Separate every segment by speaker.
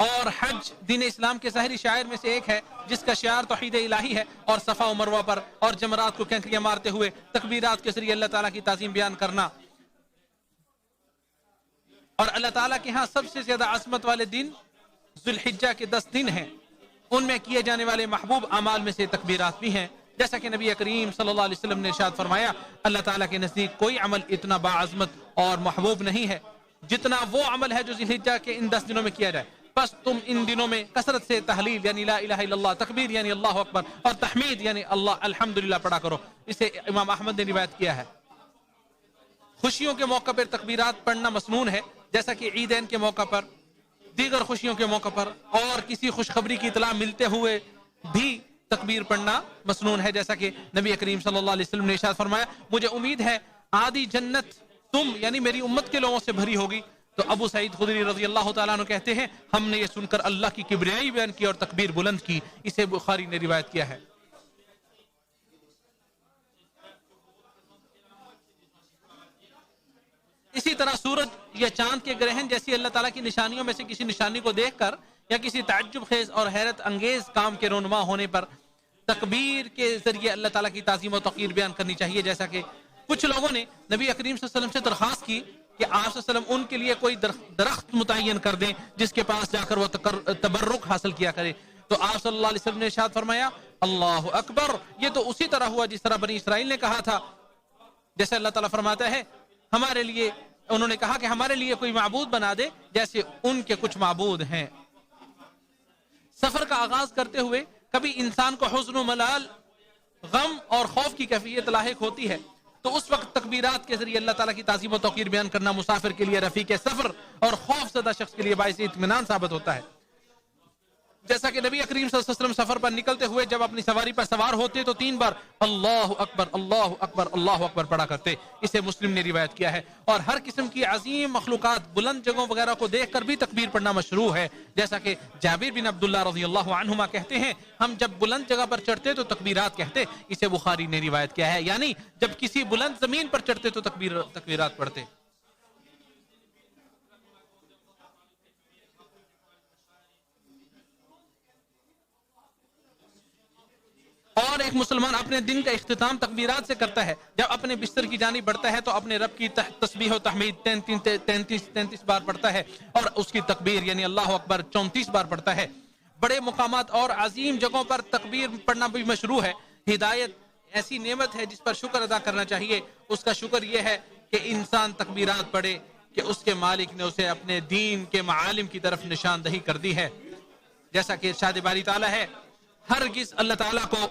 Speaker 1: اور حج دین اسلام کے ظاہری شاعر میں سے ایک ہے جس کا شعار توحید الہی ہے، اور صفا و مروہ پر اور جمرات کو کینکریاں مارتے ہوئے تکبیرات کے ذریعے اللہ تعالیٰ کی تعظیم بیان کرنا، اور اللہ تعالیٰ کے ہاں سب سے زیادہ عظمت والے دن ذوالحجہ کے 10 دن ہیں، ان میں کیے جانے والے محبوب اعمال میں سے تکبیرات بھی ہیں، جیسا کہ نبی کریم صلی اللہ علیہ وسلم نے ارشاد فرمایا اللہ تعالیٰ کے نزدیک کوئی عمل اتنا باعظمت اور محبوب نہیں ہے جتنا وہ عمل ہے جو ذوالحجہ کے ان 10 دنوں میں کیا جائے، بس تم ان دنوں میں کثرت سے تحلیل یعنی لا الہ الا اللہ، تکبیر یعنی اللہ اکبر، اور تحمید یعنی اللہ الحمدللہ پڑھا کرو۔ اسے امام احمد نے روایت کیا ہے۔ خوشیوں کے موقع پر تکبیرات پڑھنا مسنون ہے، جیسا کہ عیدین کے موقع پر، دیگر خوشیوں کے موقع پر، اور کسی خوشخبری کی اطلاع ملتے ہوئے بھی تکبیر پڑھنا مسنون ہے، جیسا کہ نبی کریم صلی اللہ علیہ وسلم نے ارشاد فرمایا مجھے امید ہے آدھی جنت تم یعنی میری امت کے لوگوں سے بھری ہوگی۔ تو ابو سعید خدری رضی اللہ تعالیٰ عنہ کہتے ہیں ہم نے یہ سن کر اللہ کی کبریائی بیان کی اور تکبیر بلند کی، اسے بخاری نے روایت کیا ہے۔ اسی طرح سورج یا چاند کے گرہن جیسی اللہ تعالیٰ کی نشانیوں میں سے کسی نشانی کو دیکھ کر یا کسی تعجب خیز اور حیرت انگیز کام کے رونما ہونے پر تکبیر کے ذریعے اللہ تعالیٰ کی تعظیم و توقیر بیان کرنی چاہیے، جیسا کہ کچھ لوگوں نے نبی کریم صلی اللہ علیہ وسلم سے درخواست کی کہ آپ صلی اللہ علیہ وسلم ان کے لیے کوئی درخت متعین کر دیں جس کے پاس جا کر وہ تبرک حاصل کیا کرے، تو آپ صلی اللہ علیہ وسلم نے ارشاد فرمایا اللہ اکبر، یہ تو اسی طرح ہوا جس طرح بنی اسرائیل نے کہا تھا، جیسے اللہ تعالیٰ فرماتا ہے ہمارے لیے، انہوں نے کہا کہ ہمارے لیے کوئی معبود بنا دے جیسے ان کے کچھ معبود ہیں۔ سفر کا آغاز کرتے ہوئے کبھی انسان کو حزن و ملال، غم اور خوف کی کیفیت لاحق ہوتی ہے، تو اس وقت تکبیرات کے ذریعے اللہ تعالیٰ کی تعظیم و توقیر بیان کرنا مسافر کے لیے رفیق سفر اور خوف زدہ شخص کے لیے باعث اطمینان ثابت ہوتا ہے، جیسا کہ نبی کریم صلی اللہ علیہ وسلم سفر پر نکلتے ہوئے جب اپنی سواری پر سوار ہوتے تو 3 بار اللہ اکبر اللہ اکبر اللہ اکبر پڑھا کرتے، اسے مسلم نے روایت کیا ہے۔ اور ہر قسم کی عظیم مخلوقات، بلند جگہوں وغیرہ کو دیکھ کر بھی تکبیر پڑھنا مشروع ہے، جیسا کہ جابر بن عبداللہ رضی اللہ عنہما کہتے ہیں ہم جب بلند جگہ پر چڑھتے تو تکبیرات کہتے، اسے بخاری نے روایت کیا ہے، یعنی جب کسی بلند زمین پر چڑھتے تو تکبیرات پڑھتے۔ اور ایک مسلمان اپنے دن کا اختتام تکبیرات سے کرتا ہے، جب اپنے بستر کی جانب بڑھتا ہے تو اپنے رب کی تسبیح و تحمید 33 بار پڑھتا ہے، اور اس کی تکبیر یعنی اللہ اکبر 34 بار پڑھتا ہے۔ بڑے مقامات اور عظیم جگہوں پر تکبیر پڑھنا بھی مشروع ہے۔ ہدایت ایسی نعمت ہے جس پر شکر ادا کرنا چاہیے، اس کا شکر یہ ہے کہ انسان تکبیرات پڑھے کہ اس کے مالک نے اسے اپنے دین کے معالم کی طرف نشاندہی کر دی ہے، جیسا کہ ارشاد باری تعالیٰ ہے ہرگز اللہ تعالیٰ کو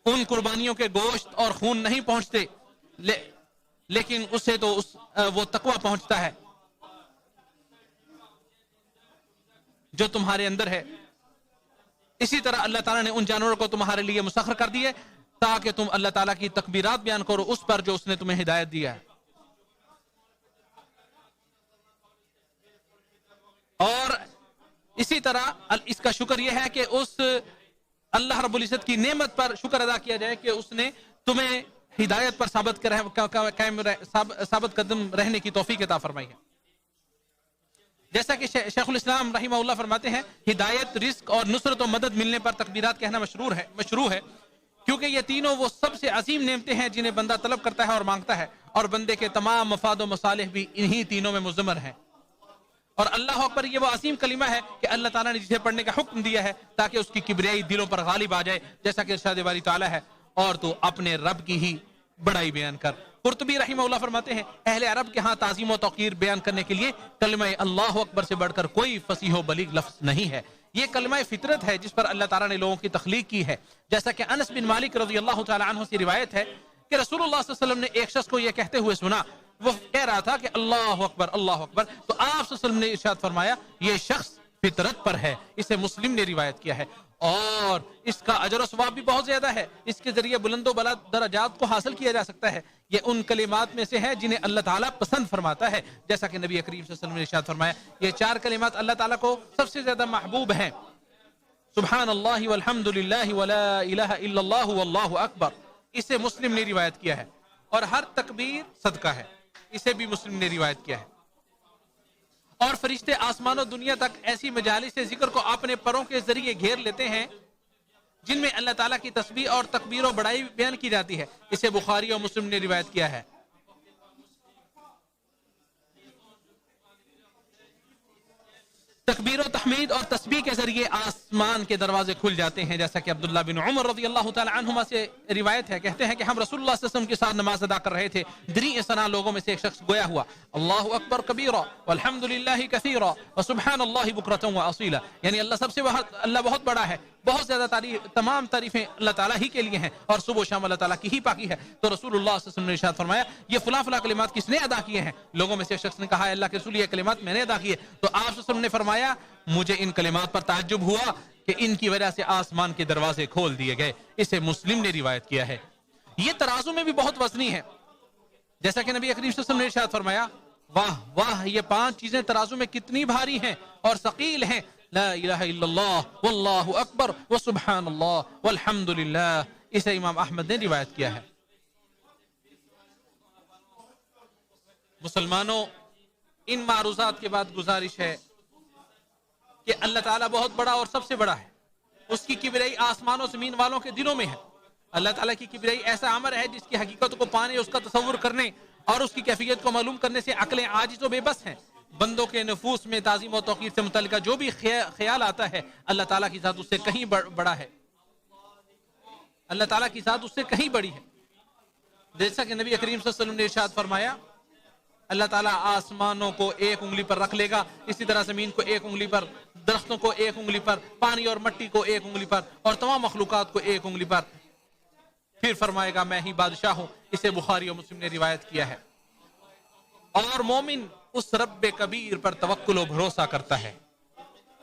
Speaker 1: ان قربانیوں کے گوشت اور خون نہیں پہنچتے، لیکن اسے تو وہ تقوی پہنچتا ہے جو تمہارے اندر ہے۔ اسی طرح اللہ تعالیٰ نے ان جانوروں کو تمہارے لیے مسخر کر دیے تاکہ تم اللہ تعالیٰ کی تکبیرات بیان کرو اس پر جو اس نے تمہیں ہدایت دیا ہے۔ اور اسی طرح اس کا شکر یہ ہے کہ اس اللہ رب العزت کی نعمت پر شکر ادا کیا جائے کہ اس نے تمہیں ہدایت پر ثابت قدم رہنے کی توفیق عطا فرمائی ہے، جیسا کہ شیخ الاسلام رحمہ اللہ فرماتے ہیں ہدایت، رزق اور نصرت و مدد ملنے پر تکبیرات کہنا مشروع ہے، کیونکہ یہ تینوں وہ سب سے عظیم نعمتیں ہیں جنہیں بندہ طلب کرتا ہے اور مانگتا ہے، اور بندے کے تمام مفاد و مصالح بھی انہی تینوں میں مضمر ہیں۔ اور اللہ اکبر یہ وہ عظیم کلمہ ہے کہ اللہ تعالیٰ نے جسے پڑھنے کا حکم دیا ہے تاکہ اس کی کبریائی دلوں پر غالب آ جائے، جیسا کہ ارشاد باری تعالیٰ ہے اور تو اپنے رب کی ہی بڑائی بیان کر۔ قرطبی رحمہ اللہ فرماتے ہیں اہل عرب کے ہاں تعظیم و توقیر بیان کرنے کے لیے کلمہ اللہ اکبر سے بڑھ کر کوئی فصیح و بلیغ لفظ نہیں ہے، یہ کلمہ فطرت ہے جس پر اللہ تعالیٰ نے لوگوں کی تخلیق کی ہے، جیسا کہ انس بن مالک رضی اللہ تعالیٰ عنہ سے روایت ہے کہ رسول اللہ صلی اللہ علیہ وسلم نے ایک شخص کو یہ کہتے ہوئے سنا، وہ کہہ رہا تھا کہ اللہ اکبر اللہ اکبر، تو آپ صلی اللہ علیہ وسلم نے ارشاد فرمایا یہ شخص فطرت پر ہے، اسے مسلم نے روایت کیا ہے، اور اس کا اجر و ثواب بھی بہت زیادہ ہے، اس کے ذریعے بلند و بالا درجات کو حاصل کیا جا سکتا ہے، یہ ان کلمات میں سے ہے جنہیں اللہ تعالیٰ پسند فرماتا ہے، جیسا کہ نبی کریم صلی اللہ علیہ وسلم نے ارشاد فرمایا یہ 4 کلمات اللہ تعالیٰ کو سب سے زیادہ محبوب ہیں، سبحان اللہ والحمد للہ ولا الہ الا اللہ واللہ اکبر، اسے مسلم نے روایت کیا ہے، اور ہر تکبیر صدقہ ہے، اسے بھی مسلم نے روایت کیا ہے۔ اور فرشتے آسمان و دنیا تک ایسی مجالس ذکر کو اپنے پروں کے ذریعے گھیر لیتے ہیں جن میں اللہ تعالیٰ کی تسبیح اور تکبیر و بڑائی بیان کی جاتی ہے. اسے بخاری اور مسلم نے روایت کیا ہے. تکبیر و تحمید اور تسبیح کے ذریعے آسمان کے دروازے کھل جاتے ہیں، جیسا کہ عبداللہ بن عمر رضی اللہ تعالی عنہما سے روایت ہے. کہتے ہیں کہ ہم رسول اللہ صلی اللہ علیہ وسلم کے ساتھ نماز ادا کر رہے تھے. دریع ثنا لوگوں میں سے ایک شخص گویا ہوا، اللہ اکبر کبیرا والحمد للہ کثیرا وسبحان اللہ بکرۃ واصیلا، یعنی اللہ بہت بڑا ہے، بہت زیادہ تمام تعریفیں اللہ تعالیٰ ہی کے لیے ہیں اور صبح و شام اللہ تعالیٰ کی ہی پاکی ہے. تو رسول اللہ صلی اللہ علیہ وسلم نے ارشاد فرمایا یہ فلاں فلاں کلمات کس نے ادا کیے ہیں؟ لوگوں میں سے ایک شخص نے کہا اللہ کے رسول یہ کلمات میں نے ادا کیے. تو آپ صلی اللہ علیہ وسلم نے فرمایا مجھے ان کلمات پر تعجب ہوا کہ ان کی وجہ سے آسمان کے دروازے کھول دیے گئے. اسے مسلم نے روایت کیا ہے. یہ ترازو میں بھی بہت وزنی ہے، جیسا کہ نبی کریم صلی اللہ علیہ وسلم نے ارشاد فرمایا واہ واہ یہ 5 چیزیں ترازو میں کتنی بھاری ہیں اور ثقیل ہیں. لا الہ الا اللہ واللہ اکبر وسبحان اللہ والحمد للہ. اسے امام احمد نے روایت کیا ہے. مسلمانوں، ان معروضات کے بعد گزارش ہے کہ اللہ تعالیٰ بہت بڑا اور سب سے بڑا ہے. اس کی کبریائی آسمان و زمین والوں کے دلوں میں ہے. اللہ تعالیٰ کی کبریائی ایسا امر ہے جس کی حقیقت کو پانے، اس کا تصور کرنے اور اس کی کیفیت کو معلوم کرنے سے عقلیں عاجز و بے بس ہیں. بندوں کے نفوس میں تعظیم و توقیر سے متعلقہ جو بھی خیال آتا ہے اللہ تعالیٰ کی ذات اس سے کہیں بڑا ہے، اللہ تعالیٰ کی ذات اس سے کہیں بڑی ہے. جیسا کہ نبی کریم صلی اللہ علیہ وسلم نے ارشاد فرمایا اللہ تعالیٰ آسمانوں کو ایک انگلی پر رکھ لے گا، اسی طرح زمین کو ایک انگلی پر، درختوں کو ایک انگلی پر، پانی اور مٹی کو ایک انگلی پر اور تمام مخلوقات کو ایک انگلی پر. پھر فرمائے گا میں ہی بادشاہ ہوں. اسے بخاری اور مسلم نے روایت کیا ہے. اور مومن اس رب کبیر پر توکل و بھروسہ کرتا ہے،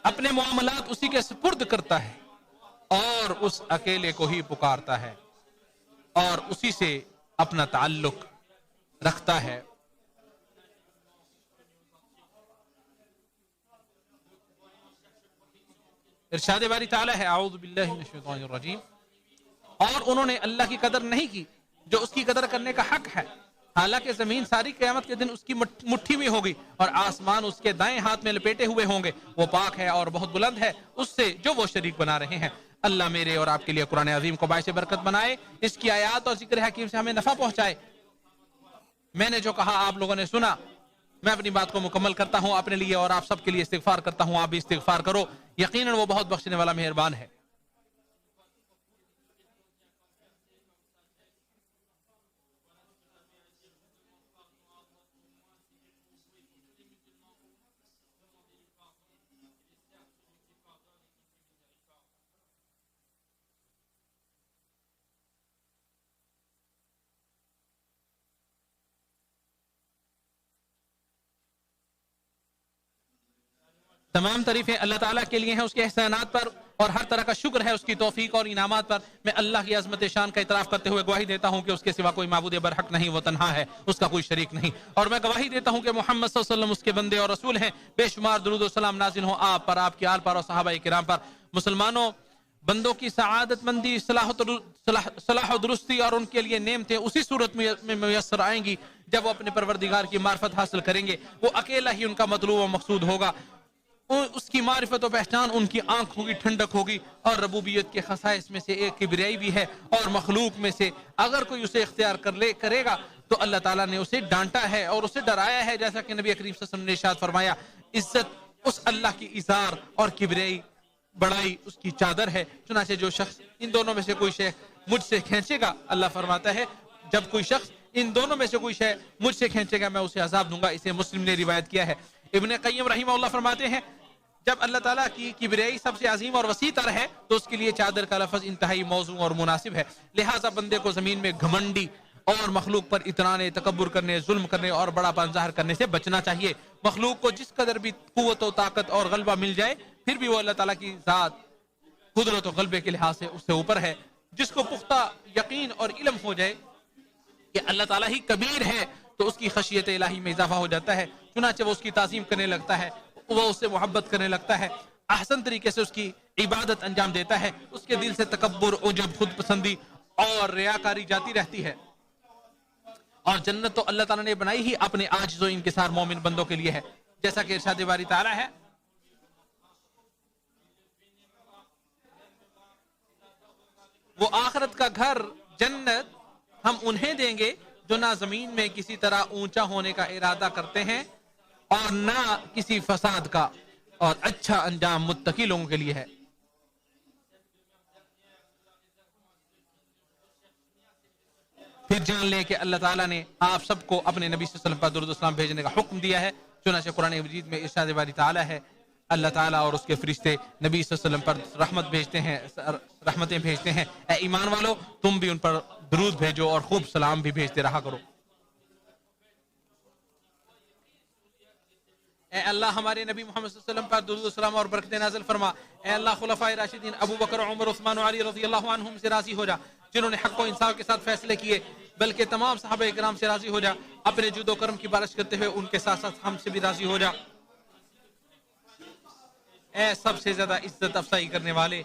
Speaker 1: اپنے معاملات اسی کے سپرد کرتا ہے اور اس اکیلے کو ہی پکارتا ہے اور اسی سے اپنا تعلق رکھتا ہے. ارشاد باری تعالی ہے اعوذ باللہ من الشیطان الرجیم، اور انہوں نے اللہ کی قدر نہیں کی جو اس کی قدر کرنے کا حق ہے، حالانکہ زمین ساری قیامت کے دن اس کی مٹھی میں ہوگی اور آسمان اس کے دائیں ہاتھ میں لپیٹے ہوئے ہوں گے. وہ پاک ہے اور بہت بلند ہے اس سے جو وہ شریک بنا رہے ہیں. اللہ میرے اور آپ کے لیے قرآن عظیم کو باعث برکت بنائے، اس کی آیات اور ذکر حکیم سے ہمیں نفع پہنچائے. میں نے جو کہا آپ لوگوں نے سنا، میں اپنی بات کو مکمل کرتا ہوں اپنے لیے اور آپ سب کے لیے استغفار کرتا ہوں. آپ بھی استغفار کرو، یقیناً وہ بہت بخشنے والا مہربان ہے. تمام تعریفیں اللہ تعالیٰ کے لیے ہیں، اس کے احسانات پر، اور ہر طرح کا شکر ہے اس کی توفیق اور انعامات پر. میں اللہ کی عظمت شان کا اعتراف کرتے ہوئے گواہی دیتا ہوں کہ اس کے سوا کوئی معبود برحق نہیں، وہ تنہا ہے، اس کا کوئی شریک نہیں. اور میں گواہی دیتا ہوں کہ محمد صلی اللہ علیہ وسلم اس کے بندے اور رسول ہیں. بے شمار درود و سلام نازل ہوں آپ پر، آپ کے آل پر اور صحابہ کرام پر. مسلمانوں، بندوں کی سعادت مندی، صلاح و درستی اور ان کے لیے نعمتیں اسی صورت میں میسر آئیں گی جب وہ اپنے پروردگار کی معرفت حاصل کریں گے. وہ اکیلا ہی ان کا مطلوب و مقصود ہوگا. اس کی معرفت و پہچان ان کی آنکھوں کی ٹھنڈک ہوگی. اور ربوبیت کے خصائص میں سے ایک کبریائی بھی ہے، اور مخلوق میں سے اگر کوئی اسے اختیار کرے گا تو اللہ تعالیٰ نے اسے ڈانٹا ہے اور اسے ڈرایا ہے، جیسا کہ نبی کریم صلی اللہ علیہ وسلم نے ارشاد فرمایا عزت اس اللہ کی ازار اور کبریائی بڑائی اس کی چادر ہے. چنانچہ جو شخص ان دونوں میں سے کوئی شے مجھ سے کھینچے گا، اللہ فرماتا ہے جب کوئی شخص ان دونوں میں سے کوئی شے مجھ سے کھینچے گا میں اسے عذاب دوں گا. اسے مسلم نے روایت کیا ہے. ابن قیم رحمہ اللہ فرماتے ہیں جب اللہ تعالیٰ کی کبریائی سب سے عظیم اور وسیع تر ہے تو اس کے لیے چادر کا لفظ انتہائی موزوں اور مناسب ہے. لہٰذا بندے کو زمین میں گھمنڈی اور مخلوق پر اترانے، تکبر کرنے، ظلم کرنے اور بڑا پن ظاہر کرنے سے بچنا چاہیے. مخلوق کو جس قدر بھی قوت و طاقت اور غلبہ مل جائے پھر بھی وہ اللہ تعالیٰ کی ذات قدرت و غلبے کے لحاظ سے اس سے اوپر ہے. جس کو پختہ یقین اور علم ہو جائے کہ اللہ تعالیٰ ہی کبیر ہے تو اس کی خشیت الہی میں اضافہ ہو جاتا ہے. چنانچہ وہ اس کی تعظیم کرنے لگتا ہے، وہ اس سے محبت کرنے لگتا ہے، احسن طریقے سے اس کی عبادت انجام دیتا ہے. اس کے دل سے تکبر، عجب، خود پسندی اور ریاکاری جاتی رہتی ہے. اور جنت تو اللہ تعالیٰ نے بنائی ہی اپنے عاجز و انکسار مومن بندوں کے لیے ہے. جیسا کہ ارشاد باری تعالیٰ ہے وہ آخرت کا گھر جنت ہم انہیں دیں گے جو نہ زمین میں کسی طرح اونچا ہونے کا ارادہ کرتے ہیں اور نہ کسی فساد کا، اور اچھا انجام متقی لوگوں کے لیے ہے۔ پھر جان لیں کہ اللہ تعالیٰ نے آپ سب کو اپنے نبی صلی اللہ علیہ وسلم پر درود و سلام بھیجنے کا حکم دیا ہے، چنانچہ قرآن مجید میں ارشاد باری تعالیٰ ہے اللہ تعالیٰ اور اس کے فرشتے نبی صلی اللہ علیہ وسلم پر رحمت بھیجتے ہیں، رحمتیں بھیجتے ہیں۔ اے ایمان والو تم بھی ان پر درود بھیجو اور خوب سلام بھی بھیجتے رہا کرو۔ اے اللہ ہمارے نبی محمد صلی اللہ علیہ وسلم پر درود و سلام اور برکتیں نازل فرما۔ اے اللہ خلفائے راشدین ابو بکر، عمر، عثمان و علی رضی اللہ عنہم سے راضی ہو جا، جنہوں نے حق و انصاف کے ساتھ فیصلے کیے، بلکہ تمام صحابہ کرام سے راضی ہو جا، اپنے جود و کرم کی بارش کرتے ہوئے ان کے ساتھ ساتھ ہم سے بھی راضی ہو جا۔ اے سب سے زیادہ عزت افزائی کرنے والے،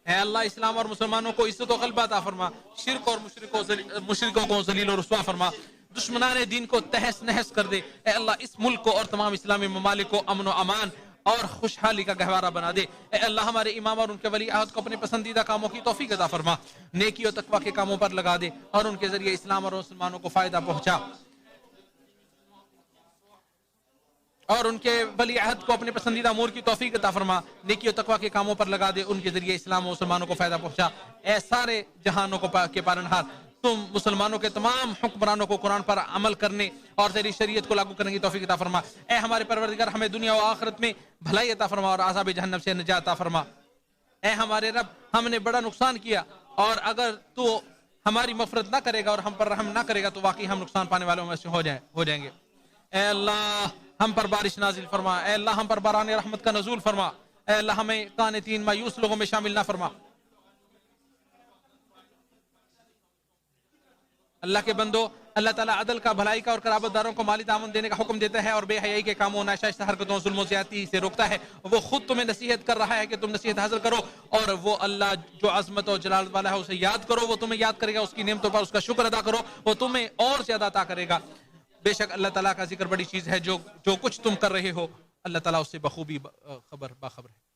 Speaker 1: اے اللہ اسلام اور مسلمانوں کو عزت و غلبہ عطا فرما، شرک اور مشرکوں کو ذلیل و رسوا فرما، دشمنان دین کو تہس نہس کر دے۔ اے اللہ اس ملک کو اور تمام اسلامی ممالک کو امن و امان اور خوشحالی کا گہوارہ بنا دے۔ اے اللہ ہمارے امام اور ان کے ولی عہد کو اپنے پسندیدہ کاموں کی توفیق عطا فرما، نیکی و تقوی کے کاموں پر لگا دے اور ان کے ذریعے اسلام اور مسلمانوں کو فائدہ پہنچا، اور ان کے ولی عہد کو اپنے پسندیدہ امور کی توفیق عطا فرما، نیکی و تقوی کے کاموں پر لگا دے، ان کے ذریعے اسلام و مسلمانوں کو فائدہ پہنچا۔ اے سارے جہانوں کے پالنہار، تم مسلمانوں کے تمام حکمرانوں کو قرآن پر عمل کرنے اور تیری شریعت کو لاگو کرنے کی توفیق عطا فرما۔ اے ہمارے پروردگار ہمیں دنیا و آخرت میں بھلائی عطا فرما اور عذاب جہنم سے نجات عطا فرما۔ اے ہمارے رب ہم نے بڑا نقصان کیا، اور اگر تو ہماری مغفرت نہ کرے گا اور ہم پر رحم نہ کرے گا تو واقعی ہم نقصان پانے والوں میں سے ہو جائیں گے۔ اے اللہ ہم پر بارش نازل فرما، اے اللہ ہم پر باران رحمت کا نزول فرما، اے اللہ ہمیں قانتین مایوس لوگوں میں شامل نہ فرما۔ اللہ کے بندو، اللہ تعالیٰ عدل کا، بھلائی کا اور قرابت داروں کو مالی تعاون دینے کا حکم دیتا ہے اور بے حیائی کے کاموں، ناشائستہ حرکتوں، ظلم و زیادتی سے روکتا ہے۔ وہ خود تمہیں نصیحت کر رہا ہے کہ تم نصیحت حاصل کرو، اور وہ اللہ جو عظمت اور جلال والا ہے اسے یاد کرو، وہ تمہیں یاد کرے گا، اس کی نعمتوں پر اس کا شکر ادا کرو، وہ تمہیں اور زیادہ عطا کرے گا۔ بے شک اللہ تعالیٰ کا ذکر بڑی چیز ہے، جو کچھ تم کر رہے ہو اللہ تعالیٰ اس سے باخبر ہے۔